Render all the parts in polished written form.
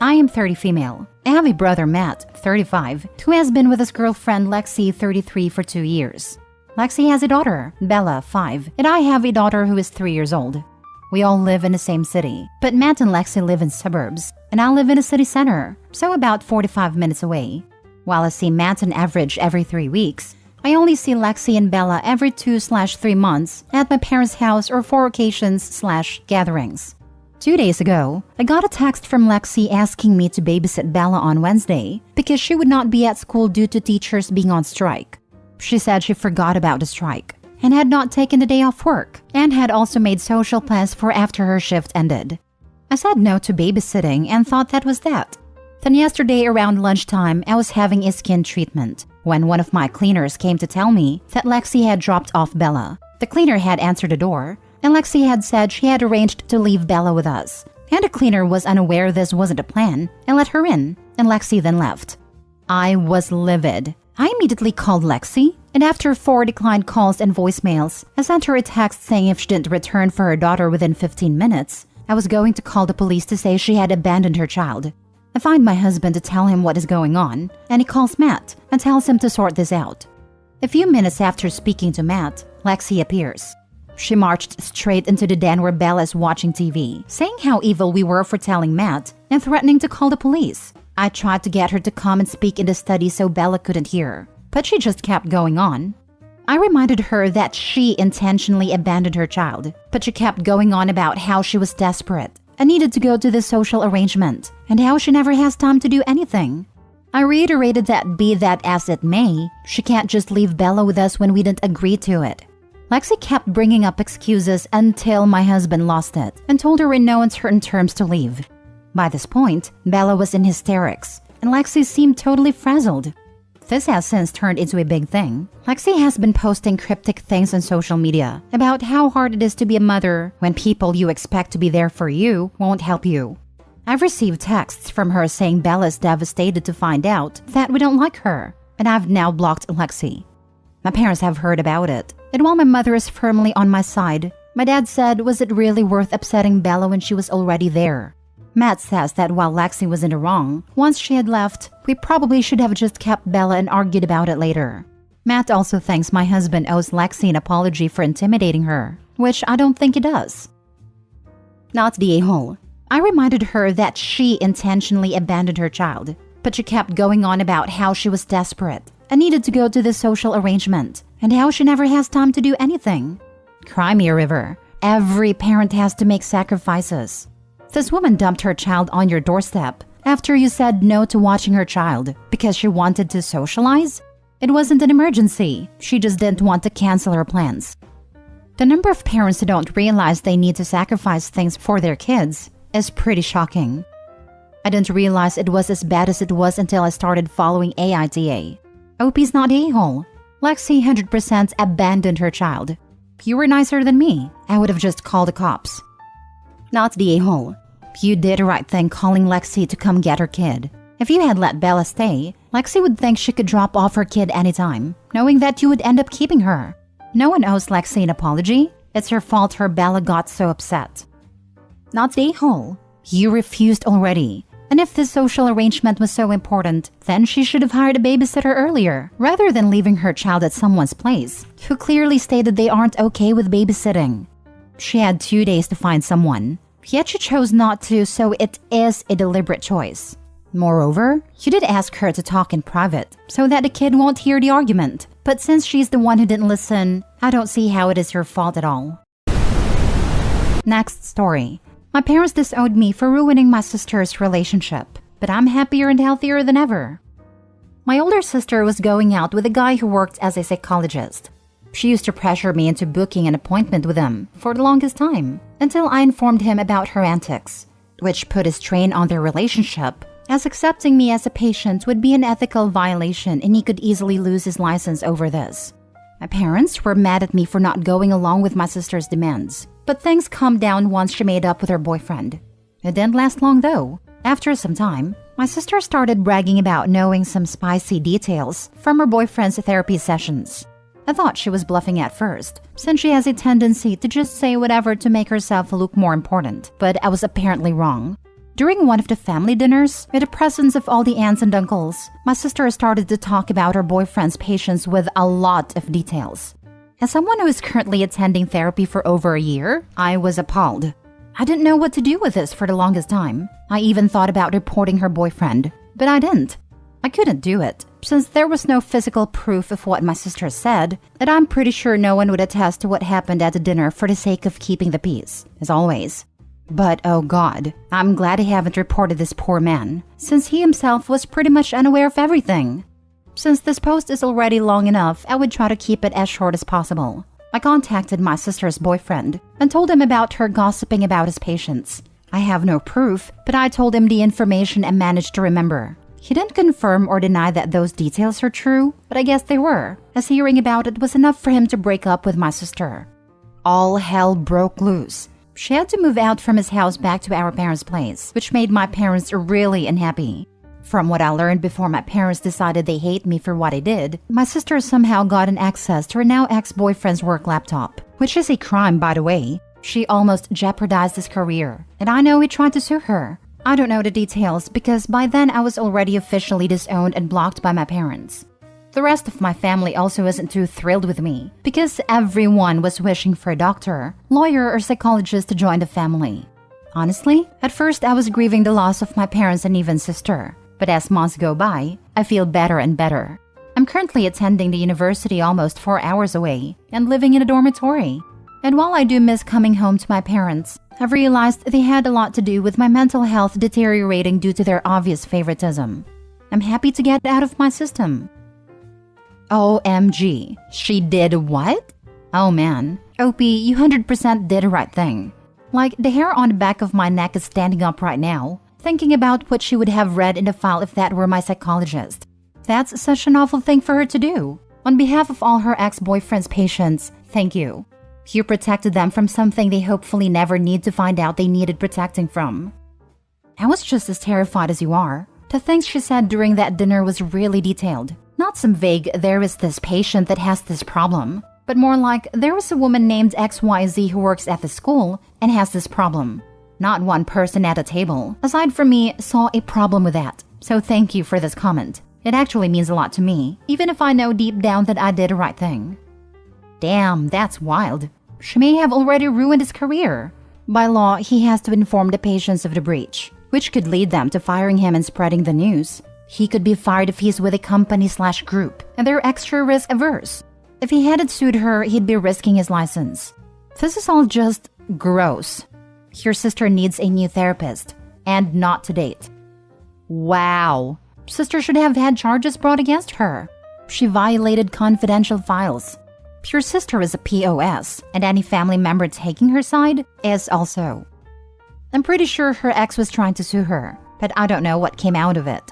I am 30 female. I have a brother, Matt, 35, who has been with his girlfriend, Lexi, 33, for 2 years. Lexi has a daughter, Bella, 5, and I have a daughter who is 3 years old. We all live in the same city, but Matt and Lexi live in suburbs, and I live in a city center, so about 45 minutes away. While I see Matt on average every 3 weeks, I only see Lexi and Bella every 2/3 months at my parents' house or for occasions/gatherings. 2 days ago, I got a text from Lexi asking me to babysit Bella on Wednesday because she would not be at school due to teachers being on strike. She said she forgot about the strike and had not taken the day off work and had also made social plans for after her shift ended. I said no to babysitting and thought that was that. Then yesterday around lunchtime, I was having a skin treatment when one of my cleaners came to tell me that Lexi had dropped off Bella. The cleaner had answered the door, and Lexi had said she had arranged to leave Bella with us. And the cleaner was unaware this wasn't a plan and let her in, and Lexi then left. I was livid. I immediately called Lexi, and after 4 declined calls and voicemails, I sent her a text saying if she didn't return for her daughter within 15 minutes, I was going to call the police to say she had abandoned her child. I find my husband to tell him what is going on, and he calls Matt and tells him to sort this out. A few minutes after speaking to Matt, Lexi appears. She marched straight into the den where Bella is watching TV, saying how evil we were for telling Matt and threatening to call the police. I tried to get her to come and speak in the study so Bella couldn't hear, but she just kept going on. I reminded her that she intentionally abandoned her child, but she kept going on about how she was desperate and needed to go to this social arrangement and how she never has time to do anything. I reiterated that be that as it may, she can't just leave Bella with us when we didn't agree to it. Lexi kept bringing up excuses until my husband lost it and told her in no uncertain terms to leave. By this point, Bella was in hysterics, and Lexi seemed totally frazzled. This has since turned into a big thing. Lexi has been posting cryptic things on social media about how hard it is to be a mother when people you expect to be there for you won't help you. I've received texts from her saying Bella is devastated to find out that we don't like her, and I've now blocked Lexi. My parents have heard about it, and while my mother is firmly on my side, my dad said, was it really worth upsetting Bella when she was already there? Matt says that while Lexi was in the wrong, once she had left, we probably should have just kept Bella and argued about it later. Matt also thinks my husband owes Lexi an apology for intimidating her, which I don't think he does. Not the a-hole. I reminded her that she intentionally abandoned her child, but she kept going on about how she was desperate and needed to go to this social arrangement and how she never has time to do anything. Cry me a river. Every parent has to make sacrifices. This woman dumped her child on your doorstep after you said no to watching her child because she wanted to socialize? It wasn't an emergency. She just didn't want to cancel her plans. The number of parents who don't realize they need to sacrifice things for their kids is pretty shocking. I didn't realize it was as bad as it was until I started following AITA. OP's not a-hole. Lexi 100% abandoned her child. You were nicer than me. I would have just called the cops. Not the a-hole. You did the right thing calling Lexi to come get her kid. If you had let Bella stay, Lexi would think she could drop off her kid anytime, knowing that you would end up keeping her. No one owes Lexi an apology. It's her fault her Bella got so upset. Not the a-hole. You refused already. And if this social arrangement was so important, then she should have hired a babysitter earlier, rather than leaving her child at someone's place, who clearly stated they aren't okay with babysitting. She had 2 days to find someone, yet she chose not to, so it is a deliberate choice. Moreover, you did ask her to talk in private, so that the kid won't hear the argument. But since she's the one who didn't listen, I don't see how it is her fault at all. Next story. My parents disowned me for ruining my sister's relationship, but I'm happier and healthier than ever. My older sister was going out with a guy who worked as a psychologist. She used to pressure me into booking an appointment with him for the longest time, until I informed him about her antics, which put a strain on their relationship, as accepting me as a patient would be an ethical violation and he could easily lose his license over this. My parents were mad at me for not going along with my sister's demands, but things calmed down once she made up with her boyfriend. It didn't last long though. After some time, my sister started bragging about knowing some spicy details from her boyfriend's therapy sessions. I thought she was bluffing at first, since she has a tendency to just say whatever to make herself look more important, but I was apparently wrong. During one of the family dinners, in the presence of all the aunts and uncles, my sister started to talk about her boyfriend's patients with a lot of details. As someone who is currently attending therapy for over a year, I was appalled. I didn't know what to do with this for the longest time. I even thought about reporting her boyfriend, but I didn't. I couldn't do it, since there was no physical proof of what my sister said, and I'm pretty sure no one would attest to what happened at the dinner for the sake of keeping the peace, as always. But oh God, I'm glad I haven't reported this poor man, since he himself was pretty much unaware of everything. Since this post is already long enough, I would try to keep it as short as possible. I contacted my sister's boyfriend and told him about her gossiping about his patients. I have no proof, but I told him the information and managed to remember. He didn't confirm or deny that those details are true, but I guess they were, as hearing about it was enough for him to break up with my sister. All hell broke loose. She had to move out from his house back to our parents' place, which made my parents really unhappy. From what I learned before my parents decided they hate me for what I did, my sister somehow got an access to her now ex-boyfriend's work laptop, which is a crime, by the way. She almost jeopardized his career, and I know he tried to sue her. I don't know the details because by then I was already officially disowned and blocked by my parents. The rest of my family also isn't too thrilled with me because everyone was wishing for a doctor, lawyer, or psychologist to join the family. Honestly, at first I was grieving the loss of my parents and even sister. But as months go by, I feel better and better. I'm currently attending the university almost 4 hours away and living in a dormitory. And while I do miss coming home to my parents, I've realized they had a lot to do with my mental health deteriorating due to their obvious favoritism. I'm happy to get out of my system. OMG, she did what? Oh man, OP, you 100% did the right thing. Like, the hair on the back of my neck is standing up right now, thinking about what she would have read in the file if that were my psychologist. That's such an awful thing for her to do. On behalf of all her ex-boyfriend's patients, thank you. You protected them from something they hopefully never need to find out they needed protecting from. I was just as terrified as you are. The things she said during that dinner was really detailed. Not some vague, there is this patient that has this problem, but more like, there was a woman named XYZ who works at the school and has this problem. Not one person at a table, aside from me, saw a problem with that. So thank you for this comment. It actually means a lot to me, even if I know deep down that I did the right thing. Damn, that's wild. She may have already ruined his career. By law, he has to inform the patients of the breach, which could lead them to firing him and spreading the news. He could be fired if he's with a company/group, and they're extra risk averse. If he hadn't sued her, he'd be risking his license. This is all just gross. Your sister needs a new therapist, and not to date. Wow. Sister should have had charges brought against her. She violated confidential files. Your sister is a POS, and any family member taking her side is also. I'm pretty sure her ex was trying to sue her, but I don't know what came out of it.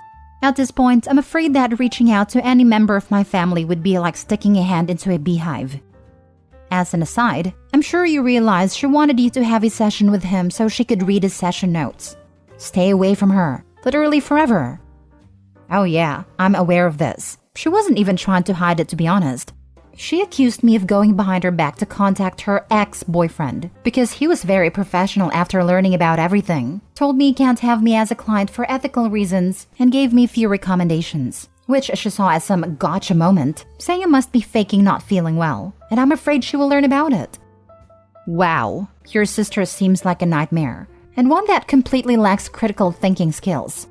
At this point, I'm afraid that reaching out to any member of my family would be like sticking a hand into a beehive. As an aside, I'm sure you realize she wanted you to have a session with him so she could read his session notes. Stay away from her, literally forever. Oh yeah, I'm aware of this. She wasn't even trying to hide it, to be honest. She accused me of going behind her back to contact her ex-boyfriend because he was very professional after learning about everything, told me he can't have me as a client for ethical reasons, and gave me few recommendations, which she saw as some gotcha moment, saying I must be faking not feeling well, and I'm afraid she will learn about it. Wow, your sister seems like a nightmare, and one that completely lacks critical thinking skills.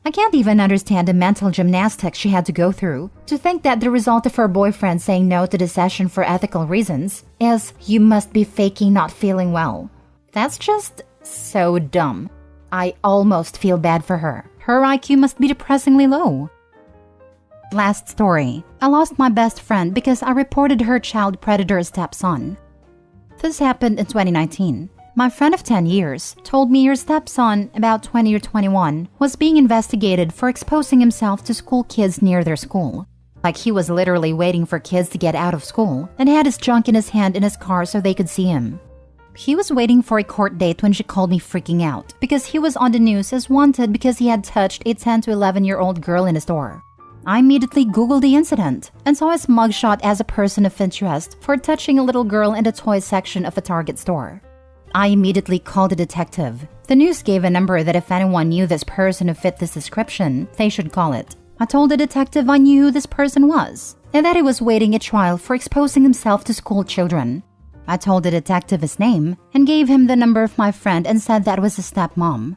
I can't even understand the mental gymnastics she had to go through to think that the result of her boyfriend saying no to the session for ethical reasons is, you must be faking not feeling well. That's just so dumb. I almost feel bad for her. Her IQ must be depressingly low. Last story. I lost my best friend because I reported her child predator stepson. This happened in 2019. My friend of 10 years told me her stepson, about 20 or 21, was being investigated for exposing himself to school kids near their school. Like he was literally waiting for kids to get out of school and had his junk in his hand in his car so they could see him. He was waiting for a court date when she called me freaking out because he was on the news as wanted because he had touched a 10 to 11-year-old girl in a store. I immediately Googled the incident and saw his mugshot as a person of interest for touching a little girl in the toy section of a Target store. I immediately called a detective, The news gave a number that if anyone knew this person who fit this description, they should call it. I told the detective I knew who this person was, and that he was waiting a trial for exposing himself to school children. I told the detective his name and gave him the number of my friend and said that was his stepmom.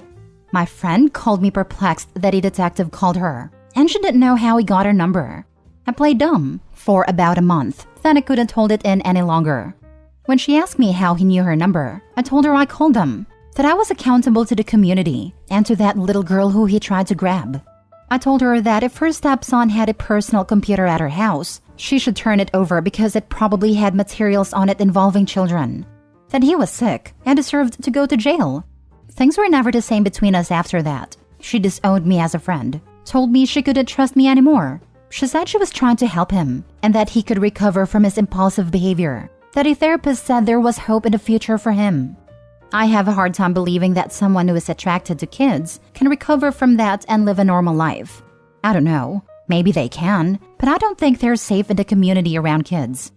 My friend called me perplexed that a detective called her, and she didn't know how he got her number. I played dumb for about a month, then I couldn't hold it in any longer. When she asked me how he knew her number, I told her I called him, that I was accountable to the community and to that little girl who he tried to grab. I told her that if her stepson had a personal computer at her house, she should turn it over because it probably had materials on it involving children. That he was sick and deserved to go to jail. Things were never the same between us after that. She disowned me as a friend, told me she couldn't trust me anymore. She said she was trying to help him and that he could recover from his impulsive behavior, that a therapist said there was hope in the future for him. I have a hard time believing that someone who is attracted to kids can recover from that and live a normal life. I don't know, maybe they can, but I don't think they're safe in the community around kids.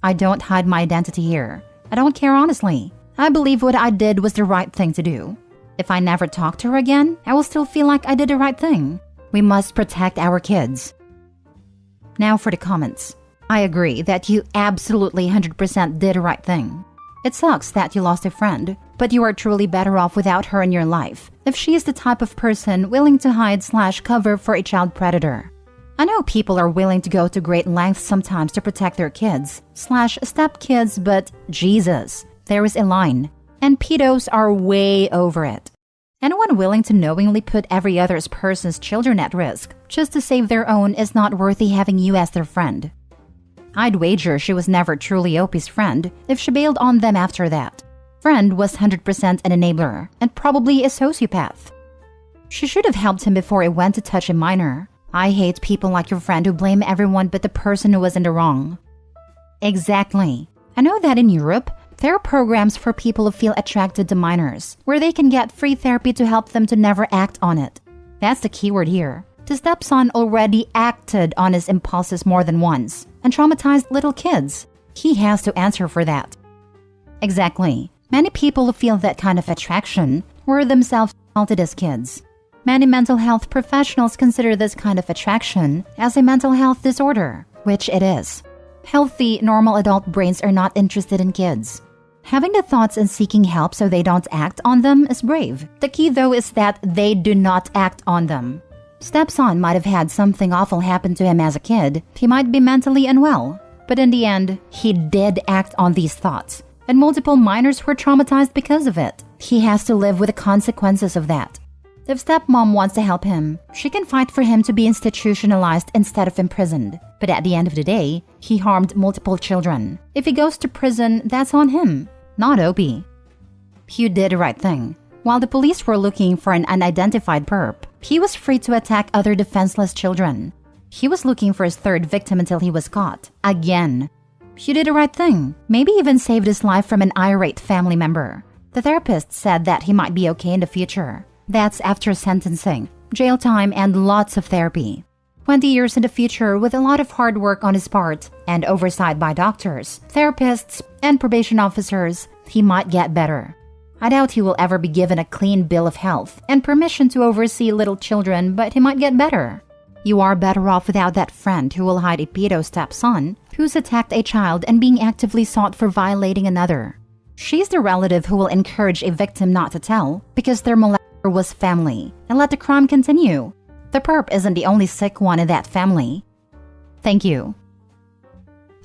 I don't hide my identity here. I don't care honestly. I believe what I did was the right thing to do. If I never talk to her again, I will still feel like I did the right thing. We must protect our kids. Now for the comments. I agree that you absolutely 100% did the right thing. It sucks that you lost a friend, but you are truly better off without her in your life if she is the type of person willing to hide/cover for a child predator. I know people are willing to go to great lengths sometimes to protect their kids/stepkids, but Jesus, there is a line, and pedos are way over it. Anyone willing to knowingly put every other person's children at risk just to save their own is not worthy having you as their friend. I'd wager she was never truly Opie's friend if she bailed on them after that. Friend was 100% an enabler and probably a sociopath. She should have helped him before he went to touch a minor. I hate people like your friend who blame everyone but the person who was in the wrong. Exactly. I know that in Europe, there are programs for people who feel attracted to minors, where they can get free therapy to help them to never act on it. That's the keyword here. The stepson already acted on his impulses more than once and traumatized little kids. He has to answer for that. Exactly. Many people who feel that kind of attraction were themselves assaulted as kids. Many mental health professionals consider this kind of attraction as a mental health disorder, which it is. Healthy, normal adult brains are not interested in kids. Having the thoughts and seeking help so they don't act on them is brave. The key though is that they do not act on them. Stepson might have had something awful happen to him as a kid. He might be mentally unwell. But in the end, he did act on these thoughts. And multiple minors were traumatized because of it. He has to live with the consequences of that. If stepmom wants to help him, she can fight for him to be institutionalized instead of imprisoned. But at the end of the day, he harmed multiple children. If he goes to prison, that's on him, not Opie. You did the right thing. While the police were looking for an unidentified perp, he was free to attack other defenseless children. He was looking for his third victim until he was caught. Again. You did the right thing. Maybe even saved his life from an irate family member. The therapist said that he might be okay in the future. That's after sentencing, jail time, and lots of therapy. 20 years in the future with a lot of hard work on his part and oversight by doctors, therapists, and probation officers, he might get better. I doubt he will ever be given a clean bill of health and permission to oversee little children, but he might get better. You are better off without that friend who will hide a pedo stepson who's attacked a child and being actively sought for violating another. She's the relative who will encourage a victim not to tell because their molester was family and let the crime continue. The perp isn't the only sick one in that family. Thank you.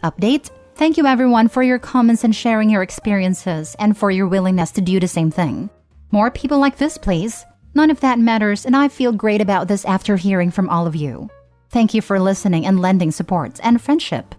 Update: thank you everyone for your comments and sharing your experiences and for your willingness to do the same thing. More people like this, please. None of that matters, and I feel great about this after hearing from all of you. Thank you for listening and lending support and friendship.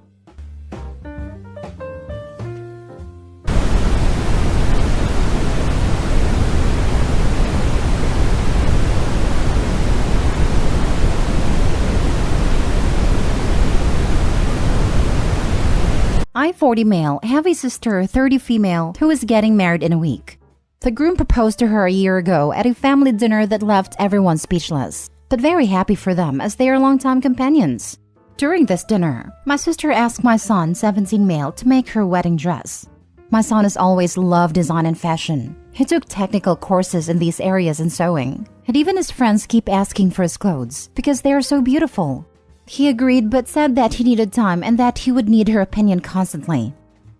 I, 40 male, have a sister, 30 female, who is getting married in a week. The groom proposed to her a year ago at a family dinner that left everyone speechless, but very happy for them as they are longtime companions. During this dinner, my sister asked my son, 17 male, to make her wedding dress. My son has always loved design and fashion. He took technical courses in these areas and sewing, and even his friends keep asking for his clothes because they are so beautiful. He agreed but said that he needed time and that he would need her opinion constantly.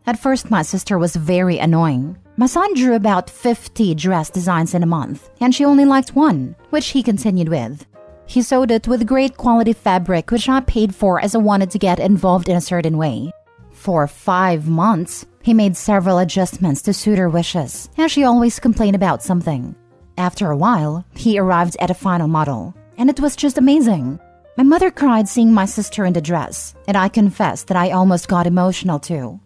At first, my sister was very annoying. My son drew about 50 dress designs in a month, and she only liked one, which he continued with. He sewed it with great quality fabric, which I paid for as I wanted to get involved in a certain way. For 5 months, he made several adjustments to suit her wishes, and she always complained about something. After a while, he arrived at a final model, and it was just amazing. My mother cried seeing my sister in the dress, and I confessed that I almost got emotional too.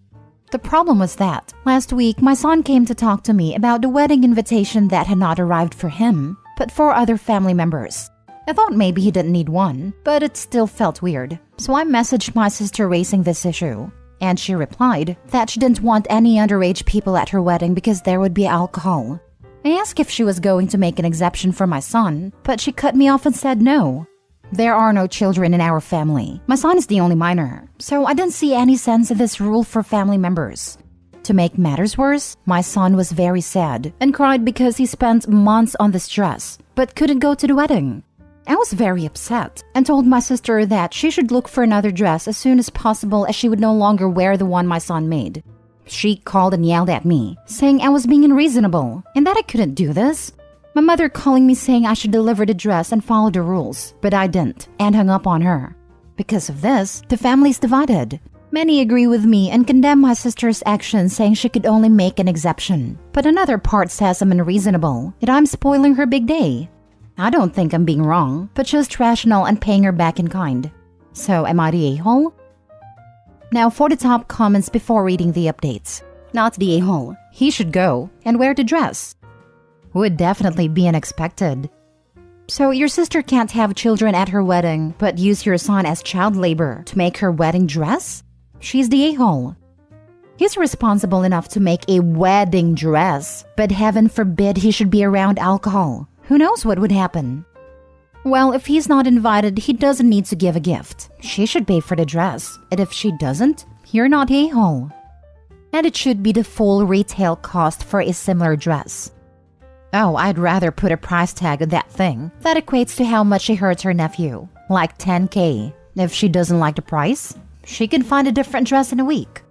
The problem was that, last week, my son came to talk to me about the wedding invitation that had not arrived for him, but for other family members. I thought maybe he didn't need one, but it still felt weird, so I messaged my sister raising this issue, and she replied that she didn't want any underage people at her wedding because there would be alcohol. I asked if she was going to make an exception for my son, but she cut me off and said no. There are no children in our family. My son is the only minor, so I didn't see any sense of this rule for family members. To make matters worse, my son was very sad and cried because he spent months on this dress, but couldn't go to the wedding. I was very upset and told my sister that she should look for another dress as soon as possible as she would no longer wear the one my son made. She called and yelled at me, saying I was being unreasonable and that I couldn't do this. My mother calling me saying I should deliver the dress and follow the rules, but I didn't and hung up on her. Because of this, the family's divided. Many agree with me and condemn my sister's actions, saying she could only make an exception. But another part says I'm unreasonable, that I'm spoiling her big day. I don't think I'm being wrong, but just rational and paying her back in kind. So am I the a-hole? Now for the top comments before reading the updates. Not the a-hole. He should go and wear the dress. Would definitely be unexpected. So your sister can't have children at her wedding, but use your son as child labor to make her wedding dress? She's the a-hole. He's responsible enough to make a wedding dress, but heaven forbid he should be around alcohol. Who knows what would happen? Well, if he's not invited, he doesn't need to give a gift. She should pay for the dress, and if she doesn't, you're not a-hole. And it should be the full retail cost for a similar dress. Oh, I'd rather put a price tag on that thing. That equates to how much she hurts her nephew. Like $10K. If she doesn't like the price, she can find a different dress in a week.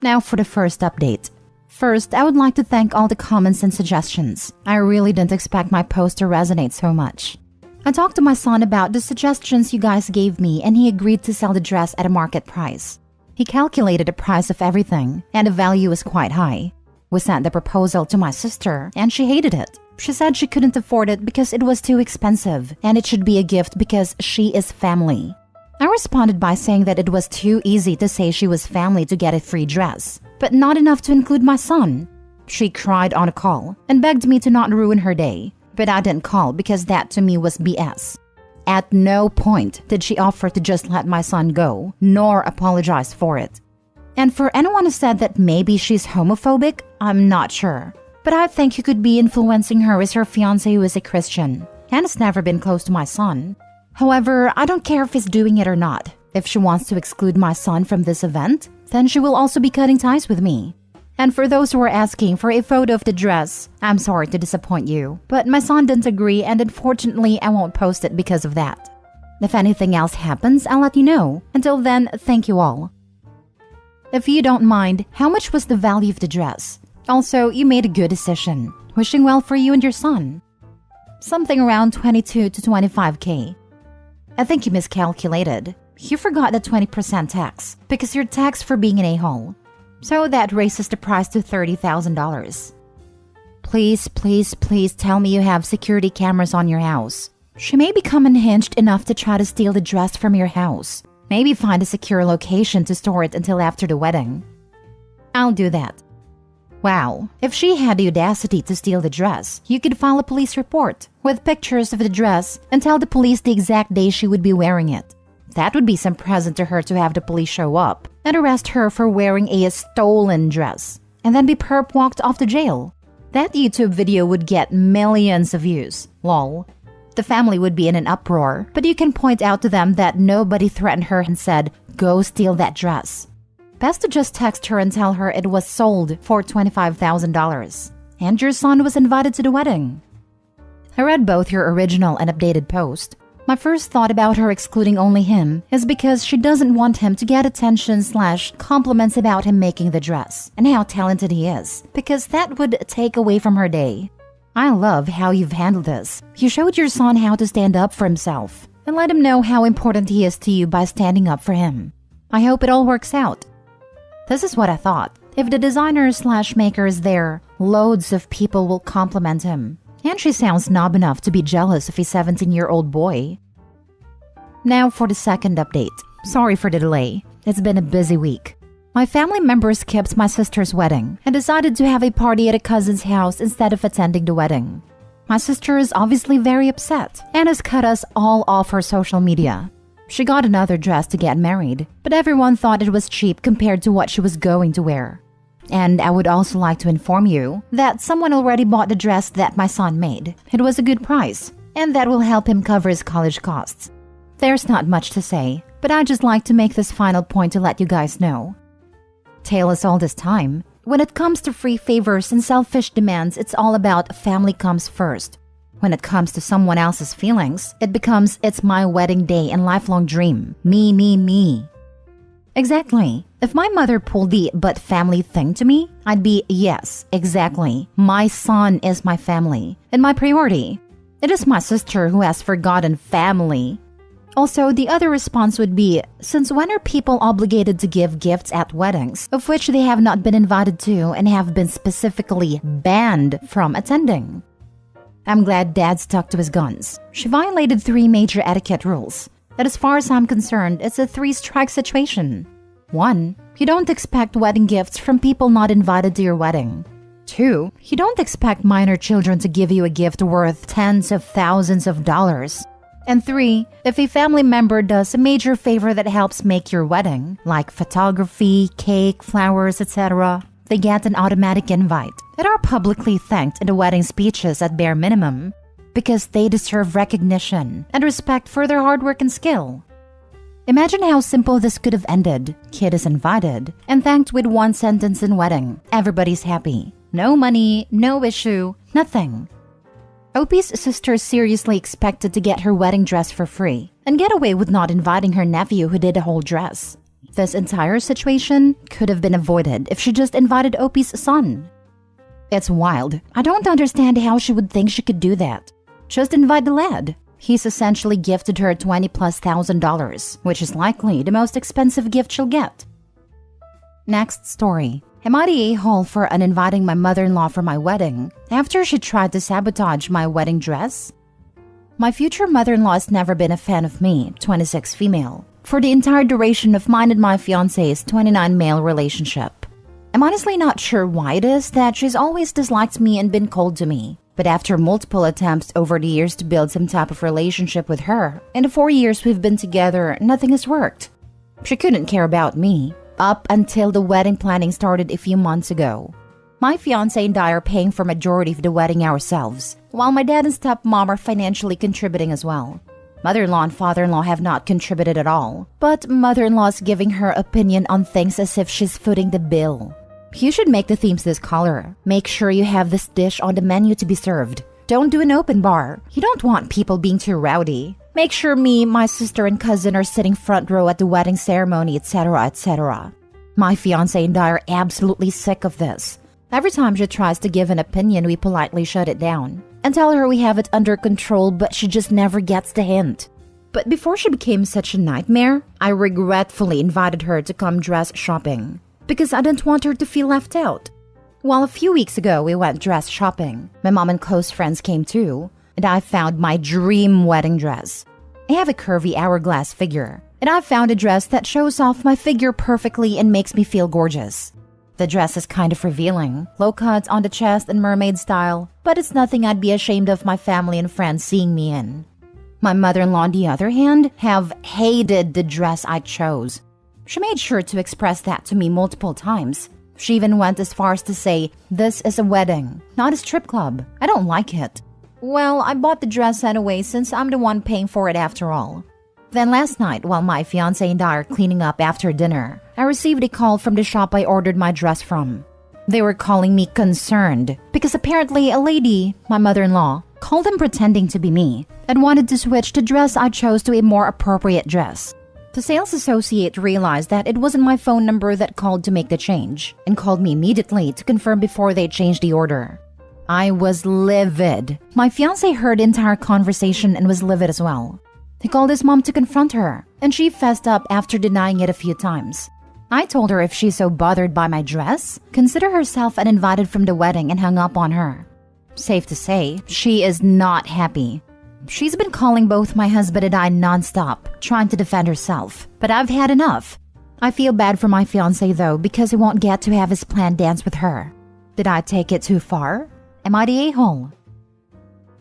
Now for the first update. First, I would like to thank all the comments and suggestions. I really didn't expect my post to resonate so much. I talked to my son about the suggestions you guys gave me and he agreed to sell the dress at a market price. He calculated the price of everything and the value was quite high. We sent the proposal to my sister and she hated it. She said she couldn't afford it because it was too expensive and it should be a gift because she is family. I responded by saying that it was too easy to say she was family to get a free dress, but not enough to include my son. She cried on a call and begged me to not ruin her day, but I didn't call because that to me was BS. At no point did she offer to just let my son go, nor apologize for it. And for anyone who said that maybe she's homophobic, I'm not sure. But I think you could be influencing her as her fiancé who is a Christian and has never been close to my son. However, I don't care if he's doing it or not. If she wants to exclude my son from this event, then she will also be cutting ties with me. And for those who are asking for a photo of the dress, I'm sorry to disappoint you, but my son didn't agree and unfortunately I won't post it because of that. If anything else happens, I'll let you know. Until then, thank you all. If you don't mind, how much was the value of the dress? Also, you made a good decision. Wishing well for you and your son. Something around 22 to 25K. I think you miscalculated. You forgot the 20% tax because you're taxed for being an a-hole. So that raises the price to $30,000. Please, please, please tell me you have security cameras on your house. She may become unhinged enough to try to steal the dress from your house. Maybe find a secure location to store it until after the wedding. I'll do that. Wow, if she had the audacity to steal the dress, you could file a police report with pictures of the dress and tell the police the exact day she would be wearing it. That would be some present to her to have the police show up and arrest her for wearing a stolen dress and then be perp walked off to jail. That YouTube video would get millions of views. Lol. The family would be in an uproar, but you can point out to them that nobody threatened her and said, "Go steal that dress." Best to just text her and tell her it was sold for $25,000. And your son was invited to the wedding. I read both your original and updated post. My first thought about her excluding only him is because she doesn't want him to get attention/compliments about him making the dress and how talented he is, because that would take away from her day. I love how you've handled this. You showed your son how to stand up for himself and let him know how important he is to you by standing up for him. I hope it all works out. This is what I thought. If the designer/maker is there, loads of people will compliment him. And she sounds snob enough to be jealous of a 17-year-old boy. Now for the second update. Sorry for the delay. It's been a busy week. My family members skipped my sister's wedding and decided to have a party at a cousin's house instead of attending the wedding. My sister is obviously very upset and has cut us all off her social media. She got another dress to get married, but everyone thought it was cheap compared to what she was going to wear. And I would also like to inform you that someone already bought the dress that my son made. It was a good price, and that will help him cover his college costs. There's not much to say, but I'd just like to make this final point to let you guys know. Tale us all this time. When it comes to free favors and selfish demands, it's all about family comes first. When it comes to someone else's feelings, it becomes it's my wedding day and lifelong dream. Me, me, me. Exactly. If my mother pulled the but family thing to me, I'd be, yes, exactly. My son is my family and my priority. It is my sister who has forgotten family. Also, the other response would be, since when are people obligated to give gifts at weddings, of which they have not been invited to and have been specifically banned from attending? I'm glad Dad stuck to his guns. She violated 3 major etiquette rules. That as far as I'm concerned, it's a 3-strike situation. 1. You don't expect wedding gifts from people not invited to your wedding. 2. You don't expect minor children to give you a gift worth tens of thousands of dollars. And 3. If a family member does a major favor that helps make your wedding, like photography, cake, flowers, etc., they get an automatic invite and are publicly thanked in the wedding speeches at bare minimum, because they deserve recognition and respect for their hard work and skill. Imagine how simple this could have ended. Kid is invited and thanked with 1 sentence in wedding. Everybody's happy. No money, no issue, nothing. Opie's sister seriously expected to get her wedding dress for free and get away with not inviting her nephew who did a whole dress. This entire situation could have been avoided if she just invited Opie's son. It's wild. I don't understand how she would think she could do that. Just invite the lad. He's essentially gifted her $20,000+, which is likely the most expensive gift she'll get. Next story. Am I the a-hole for uninviting my mother-in-law for my wedding after she tried to sabotage my wedding dress? My future mother-in-law has never been a fan of me, 26 female, for the entire duration of mine and my fiancé's 29 male relationship. I'm honestly not sure why it is that she's always disliked me and been cold to me. But after multiple attempts over the years to build some type of relationship with her, in the 4 years we've been together, nothing has worked. She couldn't care about me, up until the wedding planning started a few months ago. My fiancé and I are paying for majority of the wedding ourselves, while my dad and stepmom are financially contributing as well. Mother-in-law and father-in-law have not contributed at all, but mother-in-law is giving her opinion on things as if she's footing the bill. You should make the themes this color. Make sure you have this dish on the menu to be served. Don't do an open bar. You don't want people being too rowdy. Make sure me, my sister, and cousin are sitting front row at the wedding ceremony, etc., etc. My fiancé and I are absolutely sick of this. Every time she tries to give an opinion, we politely shut it down and tell her we have it under control, but she just never gets the hint. But before she became such a nightmare, I regretfully invited her to come dress shopping, because I didn't want her to feel left out. Well, a few weeks ago, we went dress shopping. My mom and close friends came too, and I found my dream wedding dress. I have a curvy hourglass figure, and I found a dress that shows off my figure perfectly and makes me feel gorgeous. The dress is kind of revealing, low cuts on the chest and mermaid style, but it's nothing I'd be ashamed of my family and friends seeing me in. My mother-in-law, on the other hand, have hated the dress I chose. She made sure to express that to me multiple times. She even went as far as to say, "This is a wedding, not a strip club. I don't like it." Well, I bought the dress anyway since I'm the one paying for it after all. Then last night, while my fiancé and I are cleaning up after dinner, I received a call from the shop I ordered my dress from. They were calling me concerned because apparently a lady, my mother-in-law, called them pretending to be me and wanted to switch the dress I chose to a more appropriate dress. The sales associate realized that it wasn't my phone number that called to make the change and called me immediately to confirm before they changed the order. I was livid. My fiancé heard the entire conversation and was livid as well. He called his mom to confront her, and she fessed up after denying it a few times. I told her if she's so bothered by my dress, consider herself uninvited from the wedding and hung up on her. Safe to say, she is not happy. She's been calling both my husband and I nonstop, trying to defend herself, but I've had enough. I feel bad for my fiancé though because he won't get to have his planned dance with her. Did I take it too far? Am I the a-hole?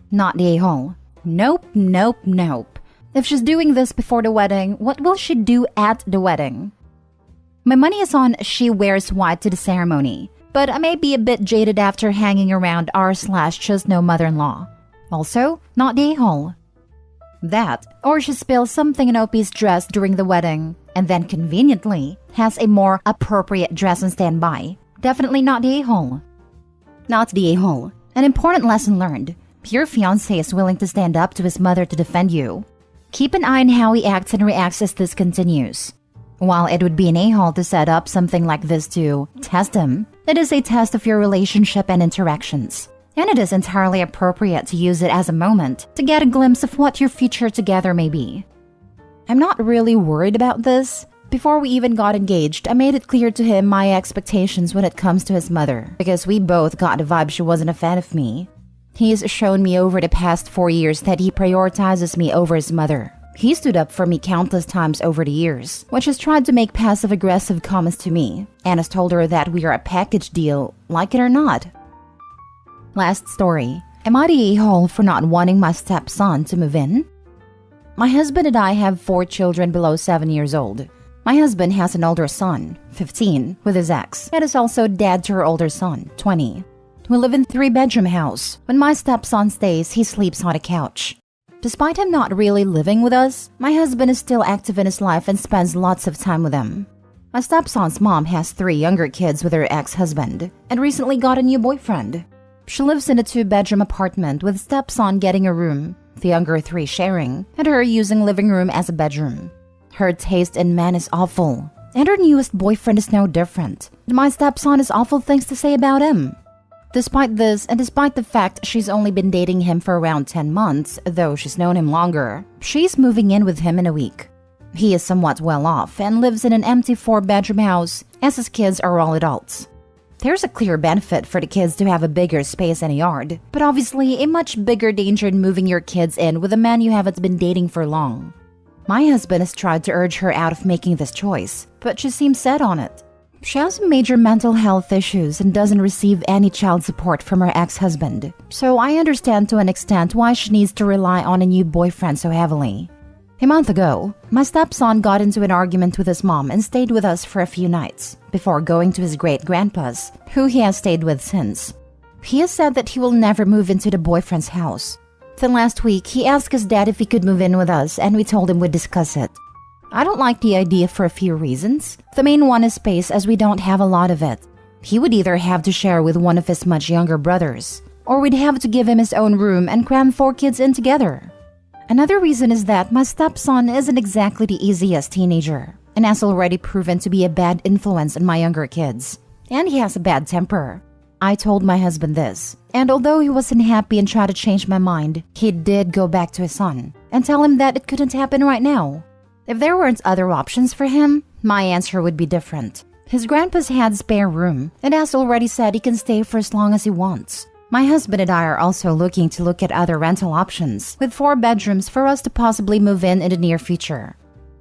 Not the a-hole. Nope, nope, nope. If she's doing this before the wedding, what will she do at the wedding? My money is on she wears white to the ceremony, but I may be a bit jaded after hanging around r/just no mother-in-law. Also, not the a-hole. That, or she spills something in Opie's dress during the wedding, and then conveniently has a more appropriate dress on standby. Definitely not the a-hole. Not the a-hole. An important lesson learned. Your fiancé is willing to stand up to his mother to defend you. Keep an eye on how he acts and reacts as this continues. While it would be an a-hole to set up something like this to test him, it is a test of your relationship and interactions. And it is entirely appropriate to use it as a moment to get a glimpse of what your future together may be. I'm not really worried about this. Before we even got engaged, I made it clear to him my expectations when it comes to his mother, because we both got the vibe she wasn't a fan of me. He's shown me over the past 4 years that he prioritizes me over his mother. He stood up for me countless times over the years, which has tried to make passive-aggressive comments to me, and has told her that we are a package deal, like it or not. Last story. Am I the a-hole for not wanting my stepson to move in? My husband and I have 4 children below 7 years old. My husband has an older son, 15, with his ex, and is also dad to her older son, 20. We live in a 3-bedroom house. When my stepson stays, he sleeps on a couch. Despite him not really living with us, my husband is still active in his life and spends lots of time with him. My stepson's mom has 3 younger kids with her ex-husband and recently got a new boyfriend. She lives in a 2-bedroom apartment with stepson getting a room, the younger 3 sharing, and her using living room as a bedroom. Her taste in men is awful, and her newest boyfriend is no different. My stepson has awful things to say about him. Despite this, and despite the fact she's only been dating him for around 10 months, though she's known him longer, she's moving in with him in a week. He is somewhat well off and lives in an empty 4-bedroom house, as his kids are all adults. There's a clear benefit for the kids to have a bigger space and a yard, but obviously a much bigger danger in moving your kids in with a man you haven't been dating for long. My husband has tried to urge her out of making this choice, but she seems set on it. She has major mental health issues and doesn't receive any child support from her ex-husband, so I understand to an extent why she needs to rely on a new boyfriend so heavily. A month ago, my stepson got into an argument with his mom and stayed with us for a few nights, before going to his great-grandpa's, who he has stayed with since. He has said that he will never move into the boyfriend's house. Then last week, he asked his dad if he could move in with us, and we told him we'd discuss it. I don't like the idea for a few reasons. The main one is space, as we don't have a lot of it. He would either have to share with one of his much younger brothers, or we'd have to give him his own room and cram 4 kids in together. Another reason is that my stepson isn't exactly the easiest teenager, and has already proven to be a bad influence on my younger kids. And he has a bad temper. I told my husband this, and although he wasn't happy and tried to change my mind, he did go back to his son and tell him that it couldn't happen right now. If there weren't other options for him, my answer would be different. His grandpa's had spare room, and has already said he can stay for as long as he wants. My husband and I are also looking to look at other rental options, with 4 bedrooms for us to possibly move in the near future.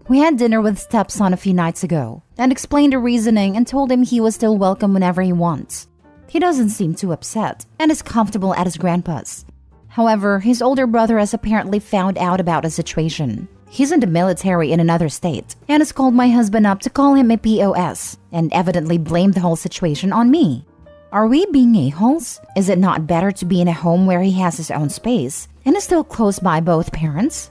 We had dinner with stepson a few nights ago, and explained the reasoning and told him he was still welcome whenever he wants. He doesn't seem too upset, and is comfortable at his grandpa's. However, his older brother has apparently found out about the situation. He's in the military in another state, and has called my husband up to call him a POS, and evidently blamed the whole situation on me. Are we being a-holes? Is it not better to be in a home where he has his own space, and is still close by both parents?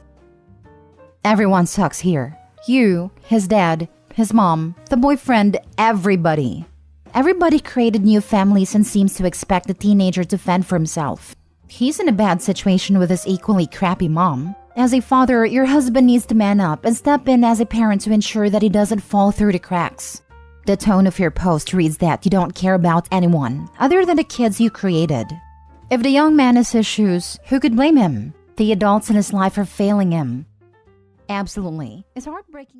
Everyone sucks here. You, his dad, his mom, the boyfriend, everybody. Everybody created new families and seems to expect the teenager to fend for himself. He's in a bad situation with his equally crappy mom. As a father, your husband needs to man up and step in as a parent to ensure that he doesn't fall through the cracks. The tone of your post reads that you don't care about anyone other than the kids you created. If the young man has issues, who could blame him? The adults in his life are failing him. Absolutely. It's heartbreaking.